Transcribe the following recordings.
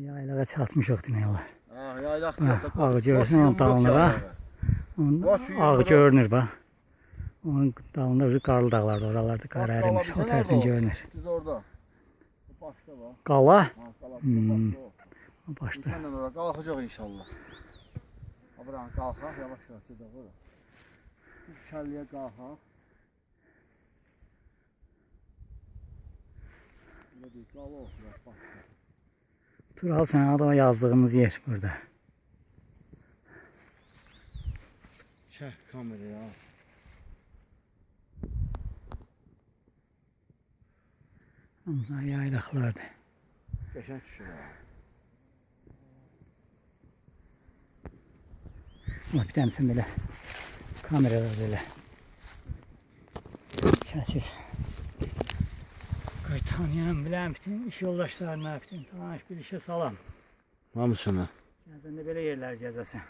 Yaylağa çatmışıq demək olar. Yaylaq Ağı görürsən onun dalında. Onun ağı görünür bax. Onun dalında qarlı dağlardır, oralarda qar ərimiş, o tərəfdən görünür. Biz orada. Başda var. Qala? O başda. Səndən ora qalxacaq inşallah. Buranı qalxaq, yavaş-yavaş da bura. Bu kəlliyə qalxaq. Burada bir qala olsun, başda. Tural, sən adama yazdığımız yer burada. Çək kameraya. Hamısı yaylaqlardır. Qəşəng düşür ha. Bir tanəsin belə kameralar belə çəkir. Tanıyan, bilən bütün iş yoldaşlarına, bütün tanış bir işə salam. Hamısını. Sən də belə yerlər gəzəsən.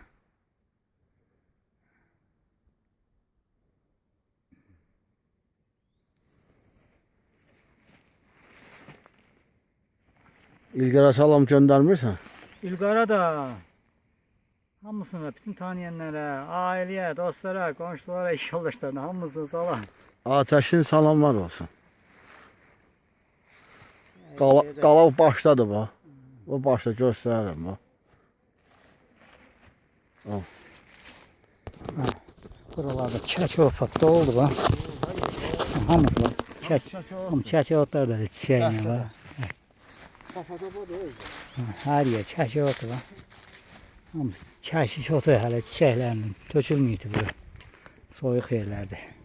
İlqara salam göndərmirsən? İlqara da hamısına, bütün tanıyanlara, ailəyə, dostlara, qonşulara, iş yoldaşlarına hamısına salam. Ateşin salamlar olsun. Qala başdadır bax. O başda göstərirəm bax. Al. Buralarda çək olsa da oldu bax. Hamısı bax. Çək otlar da çiçəyinə bax. Hər yer çək otu bax. Hamısı çək otu hələ çiçəklərinin tökülməyibdi bura. Soyuq yerlərdir.